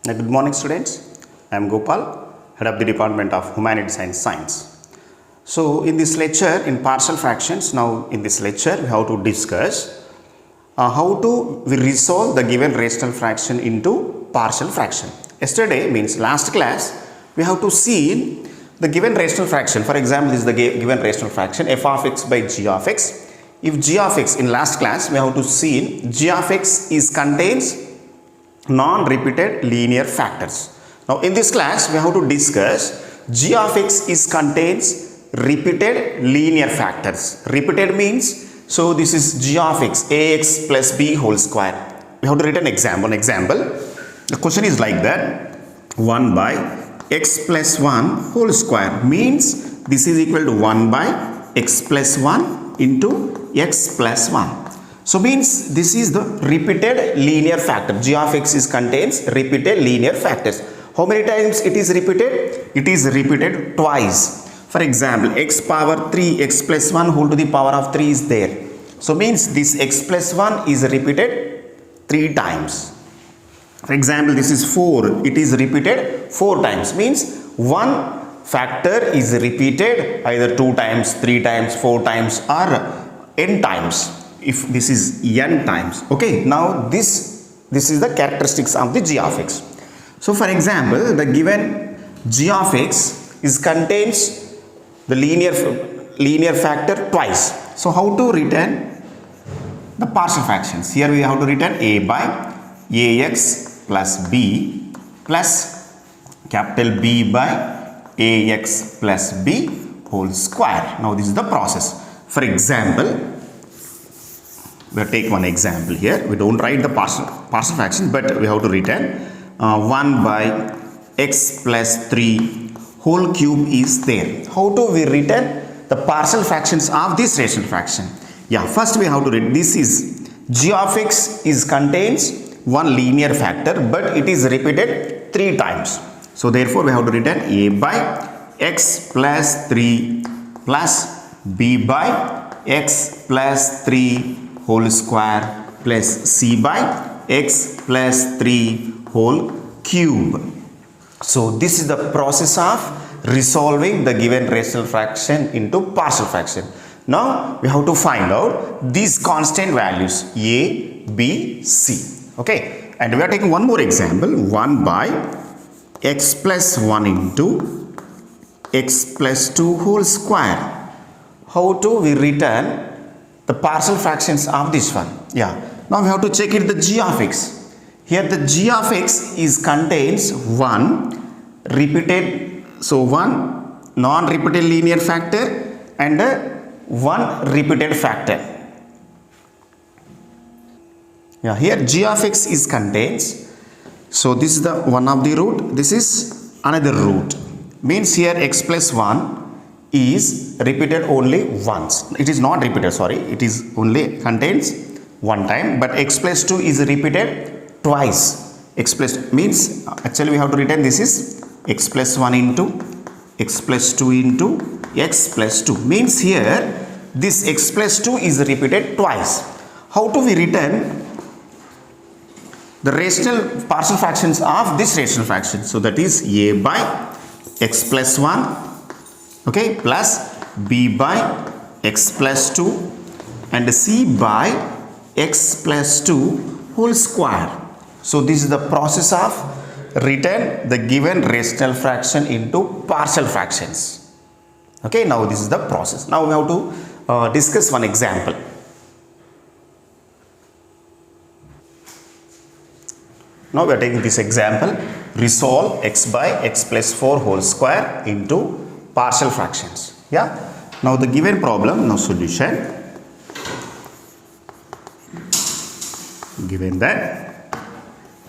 Good morning, students. I am Gopal, head of the Department of Humanities and Science. So, in this lecture, in partial fractions, now in this lecture, we have to discuss how to we resolve the given rational fraction into partial fraction. Yesterday, means last class, we have to see the given rational fraction. For example, this is the given rational fraction f of x by g of x. If g of x, in last class, we have to see g of x is contains non-repeated linear factors. Now in this class we have to discuss g of x is contains repeated linear factors. Repeated means, so this is g of x, ax plus b whole square. We have to write an example. The question is like that: 1 by x plus 1 whole square means this is equal to 1 by x plus 1 into x plus 1. So means this is the repeated linear factor. G of x is contains repeated linear factors. How many times it is repeated? It is repeated twice. For example, x power 3 x plus 1 whole to the power of 3 is there. So means this x plus 1 is repeated 3 times. For example, this is 4. It is repeated 4 times. Means one factor is repeated either 2 times, 3 times, 4 times or n times. If this is n times. Okay, now this is the characteristics of the g of x. So for example, the given g of x is contains the linear factor twice. So how to written the partial fractions? Here we have to written a by ax plus b plus capital B by ax plus b whole square. Now this is the process. For example, we'll take one example here. We don't write the partial fraction, but we have to written 1 by x plus 3 whole cube is there. How do we written the partial fractions of this rational fraction? Yeah, first we have to write this is g of x is contains one linear factor, but it is repeated 3 times. So therefore we have to written a by x plus 3 plus b by x plus 3 whole square plus c by x plus 3 whole cube. So this is the process of resolving the given rational fraction into partial fraction. Now we have to find out these constant values a, b, c. Okay, and we are taking one more example. 1 by x plus 1 into x plus 2 whole square. How do we return the partial fractions of this one? Yeah, now we have to check it the g of x. Here the g of x is contains one repeated, so one non-repeated linear factor and one repeated factor. Yeah, here g of x is contains, so this is the one of the root, this is another root, means here x plus 1 is repeated only once. It is not repeated, sorry, it is only contains one time, but x plus 2 is repeated twice. X plus means actually we have to return this is x plus 1 into x plus 2 into x plus 2, means here this x plus 2 is repeated twice. How do we return the rational partial fractions of this rational fraction? So that is a by x plus 1, okay, plus b by x plus 2 and c by x plus 2 whole square. So this is the process of return the given rational fraction into partial fractions. Okay, now this is the process. Now we have to discuss one example. Now we are taking this example: resolve x by x plus 4 whole square into partial fractions. Yeah, now the given problem, now solution. Given that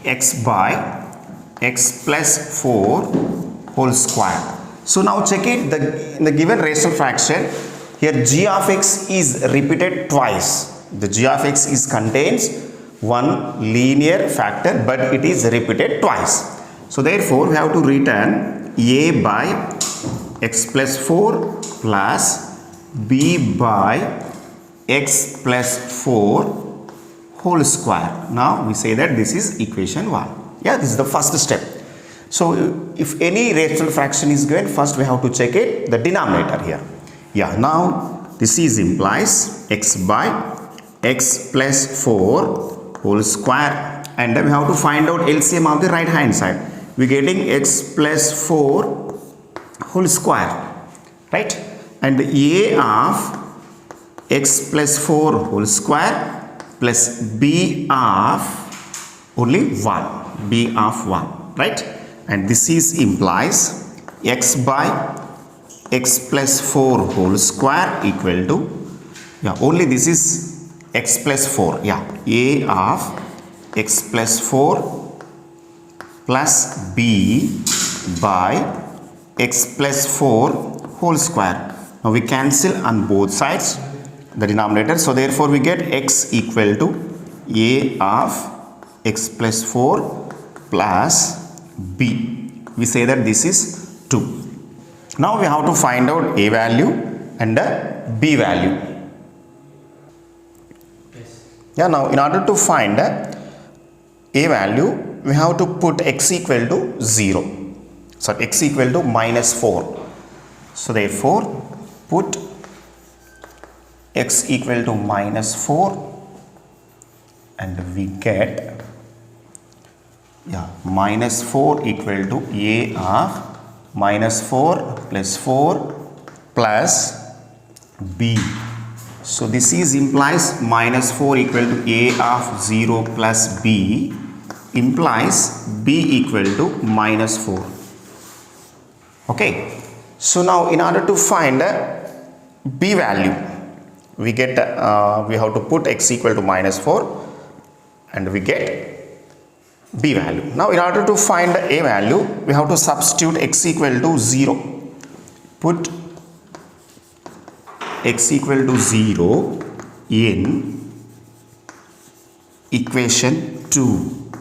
x by x plus 4 whole square. So now check it, in the given rational fraction, here g of x is repeated twice. The g of x is contains one linear factor, but it is repeated twice. So therefore we have to return a by x plus 4 plus b by x plus 4 whole square. Now we say that this is equation 1. Yeah, this is the first step. So if any rational fraction is given, first we have to check it, the denominator here. Yeah, now this is implies x by x plus 4 whole square, and we have to find out LCM of the right hand side. We are getting x plus 4 whole square, right? And a of x plus 4 whole square plus b of only 1, b of 1, right? And this is implies x by x plus 4 whole square equal to, yeah, only this is x plus 4, yeah, a of x plus 4 plus b by x plus 4 whole square. Now we cancel on both sides the denominator, so therefore we get x equal to a of x plus 4 plus b. We say that this is 2. Now we have to find out a value and a b value. Yeah, now in order to find a value, we have to put x equal to 0. So x equal to minus 4. So therefore put x equal to minus 4 and we get, yeah, minus 4 equal to a of minus 4 plus 4 plus b. So this is implies minus 4 equal to a of 0 plus b implies b equal to minus 4. Okay. So now in order to find a b value, we get we have to put x equal to minus 4 and we get b value. Now in order to find a value, we have to substitute x equal to 0. Put x equal to 0 in equation 2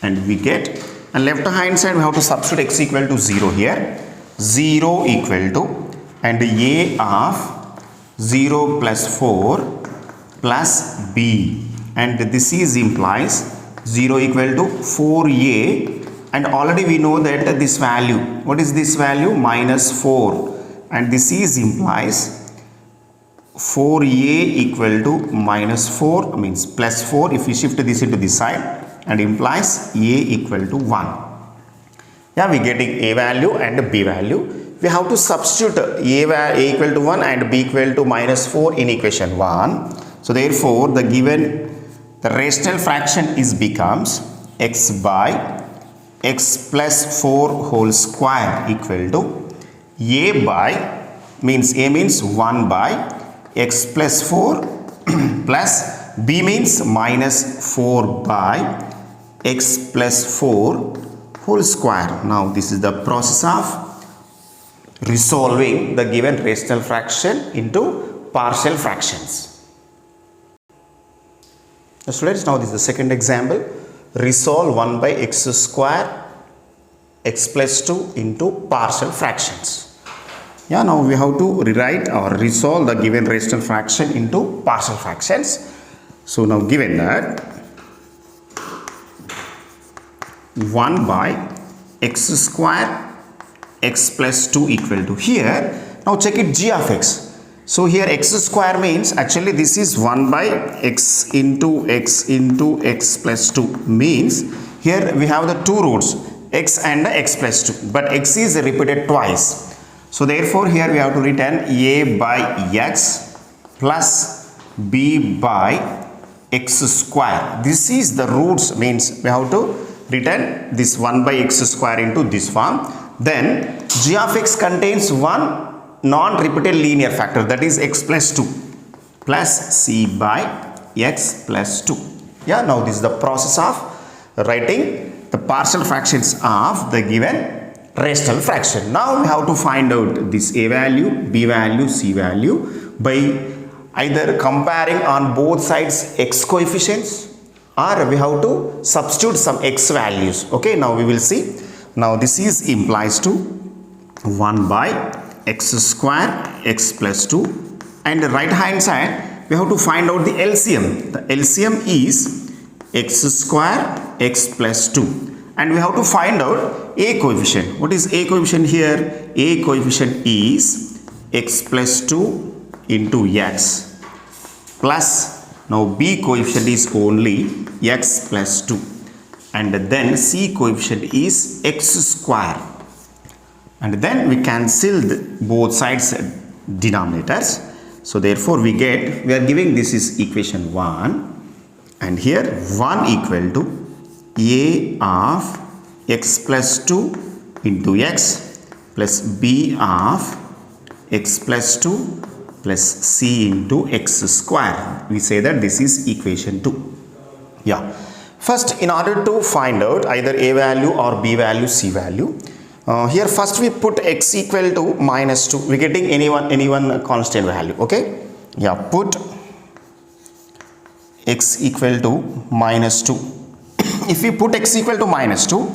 and we get, and left hand side we have to substitute x equal to 0 here. 0 equal to, and a of 0 plus 4 plus b, and this is implies 0 equal to 4a, and already we know that this value, what is this value? Minus 4, and this is implies 4a equal to minus 4 means plus 4 if we shift this into this side, and implies a equal to 1. Yeah, we getting a value and b value. We have to substitute a equal to 1 and b equal to minus 4 in equation 1. So therefore the rational fraction is becomes x by x plus 4 whole square equal to a by, means a means 1 by x plus 4 plus b means minus 4 by x plus 4 whole square. Now this is the process of resolving the given rational fraction into partial fractions. Students, now this is the second example. Resolve 1 by x square x plus 2 into partial fractions. Yeah, now we have to rewrite or resolve the given rational fraction into partial fractions. So now given that 1 by x square x plus 2 equal to, here now check it g of x. So here x square means actually this is 1 by x into x plus 2, means here we have the two roots x and x plus 2, but x is repeated twice. So therefore here we have to written a by x plus b by x square. This is the roots, means we have to written this 1 by x square into this form. Then g of x contains one non-repeated linear factor, that is x plus 2 plus c by x plus 2. Yeah, now this is the process of writing the partial fractions of the given rational fraction. Now we have to find out this a value, b value, c value by either comparing on both sides x coefficients, or we have to substitute some x values. Okay, now we will see. Now this is implies to 1 by x square x plus 2, and the right hand side we have to find out the LCM. The LCM is x square x plus 2, and we have to find out a coefficient. What is a coefficient here? A coefficient is x plus 2 into x plus, now b coefficient is only x plus 2, and then c coefficient is x square, and then we cancel both sides denominators. So therefore we are giving this is equation 1, and here 1 equal to a of x plus 2 into x plus b of x plus 2 plus c into x square. We say that this is equation 2. Yeah. First, in order to find out either a value or b value, c value, here first we put x equal to minus 2. We are getting any one constant value. Okay. Yeah. Put x equal to minus 2. If we put x equal to minus 2,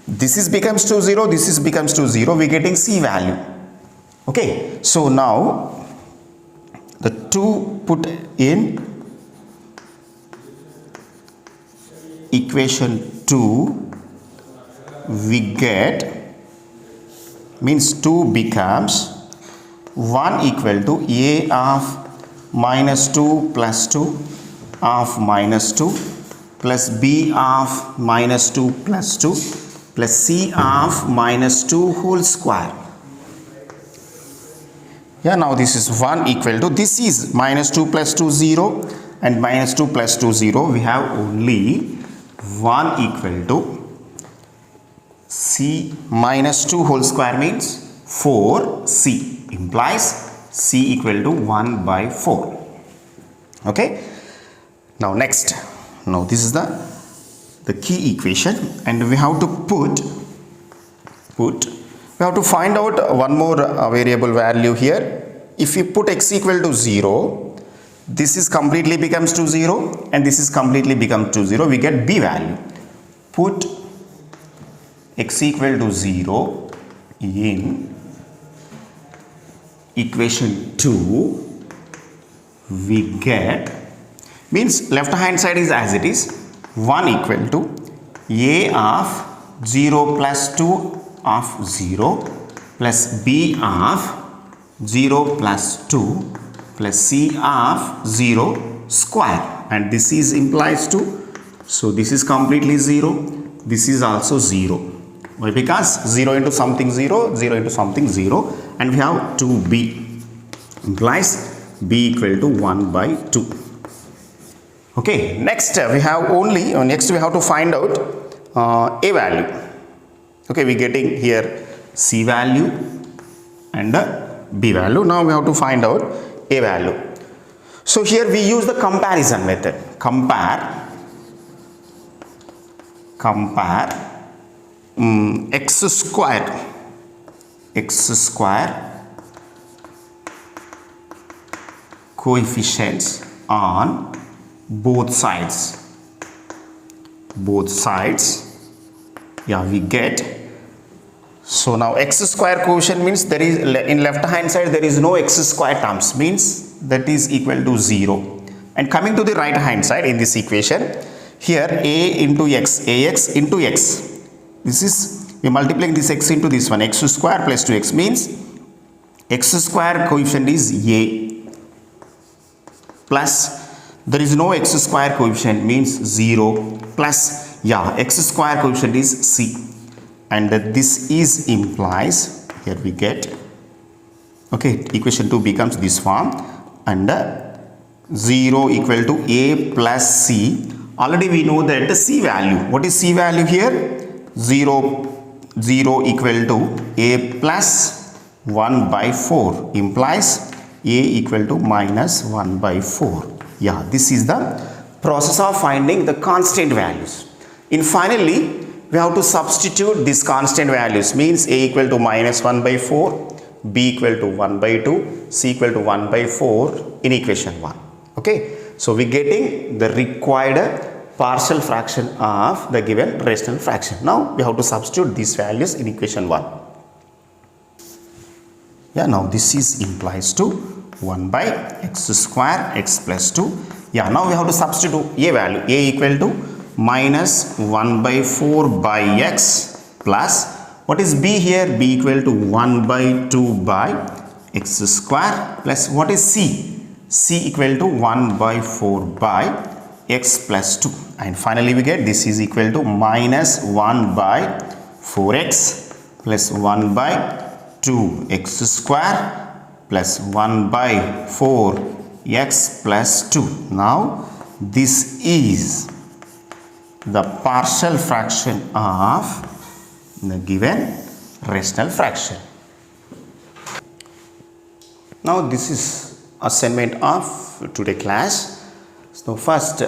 this is becomes to 0, this is becomes to 0, we are getting c value. Okay. So now the 2 put in equation 2, we get, means 2 becomes 1 equal to a of minus 2 plus 2 of minus 2 plus b of minus 2 plus 2 plus c of minus 2 whole square. Yeah, now this is 1 equal to, this is minus 2 plus 2 0, and minus 2 plus 2 0, we have only 1 equal to c minus 2 whole square means 4c, implies c equal to 1 by 4. Okay. Now next, now this is the key equation, and we have to we have to find out one more variable value here. If we put x equal to 0, this is completely becomes to 0, and this is completely becomes to 0, we get b value. Put x equal to 0 in equation 2, we get, means left hand side is as it is, 1 equal to a of 0 plus 2 of 0 plus b of 0 plus 2 plus c of 0 square, and this is implies to, so this is completely 0, this is also 0. Why? Because 0 into something 0, 0 into something 0, and we have 2b, implies b equal to 1 by 2. Okay, next we have to find out a value. Okay, we getting here c value and b value. Now we have to find out a value. So here we use the comparison method. Compare x square coefficients on both sides. Yeah, we get, so now x square coefficient means there is, in left hand side there is no x square terms, means that is equal to 0. And coming to the right hand side in this equation, here a into x, ax into x, this is, we are multiplying this x into this one, x square plus 2x, means x square coefficient is a, plus there is no x square coefficient means 0, plus, yeah, x square coefficient is c, and this is implies, here we get, okay, equation 2 becomes this form, and 0 equal to a plus c. Already we know that the c value, what is c value here? 0 equal to a plus 1 by 4, implies a equal to minus 1 by 4. Yeah, this is the process of finding the constant values. In finally, we have to substitute these constant values, means a equal to minus 1 by 4, b equal to 1 by 2, c equal to 1 by 4 in equation 1. Okay, so we getting the required partial fraction of the given rational fraction. Now we have to substitute these values in equation 1. Yeah, now this is implies to 1 by x square x plus 2. Yeah, now we have to substitute a value, a equal to minus 1 by 4 by x plus, what is b here? B equal to 1 by 2 by x square plus what is c? C equal to 1 by 4 by x plus 2, and finally we get this is equal to minus 1 by 4x plus 1 by 2x square plus 1 by 4x plus 2. Now this is the partial fraction of the given rational fraction. Now this is assignment of today class. So first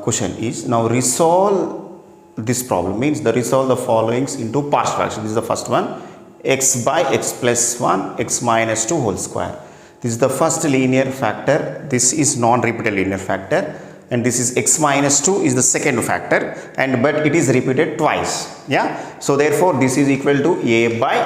question is, now resolve this problem, means the resolve the followings into partial fraction. This is the first one, x by x plus 1 x minus 2 whole square. This is the first linear factor, this is non-repeated linear factor, and this is x minus 2 is the second factor, and but it is repeated twice. Yeah, so therefore this is equal to a by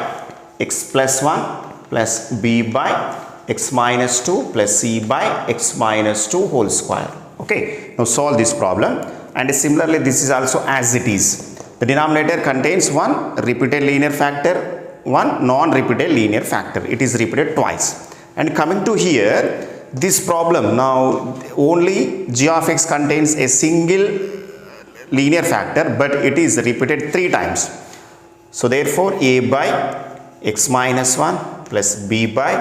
x plus 1 plus b by x minus 2 plus c by x minus 2 whole square. Okay, now solve this problem, and similarly this is also as it is. The denominator contains one repeated linear factor, one non-repeated linear factor. It is repeated twice. And coming to here, this problem, now only g of x contains a single linear factor, but it is repeated 3 times. So therefore a by x minus 1 plus b by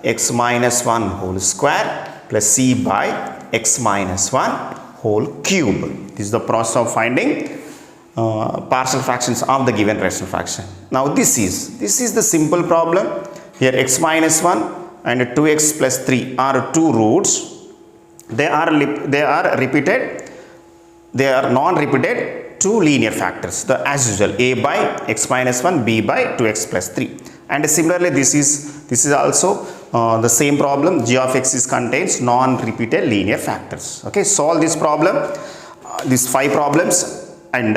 x minus 1 whole square plus c by x minus 1 whole cube. This is the process of finding partial fractions of the given rational fraction. Now this is the simple problem. Here x minus 1 and 2x plus 3 are 2 roots. They are repeated, they are non-repeated 2 linear factors, the as usual a by x minus 1, b by 2x plus 3. And similarly this is also the same problem. G of x is contains non-repeated linear factors. Okay, solve this problem, these 5 problems, and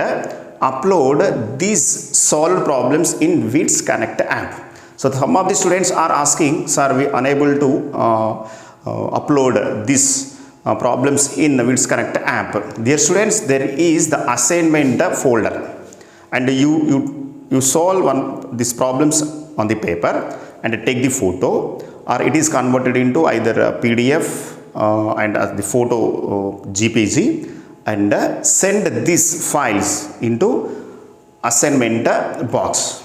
upload these solved problems in WITS Connect app. So some of the students are asking, sir, we unable to upload these problems in the WITS Connect app. Dear students, there is the assignment folder, and you solve these problems on the paper and take the photo, or it is converted into either a PDF and the photo GPG, and send these files into assignment box.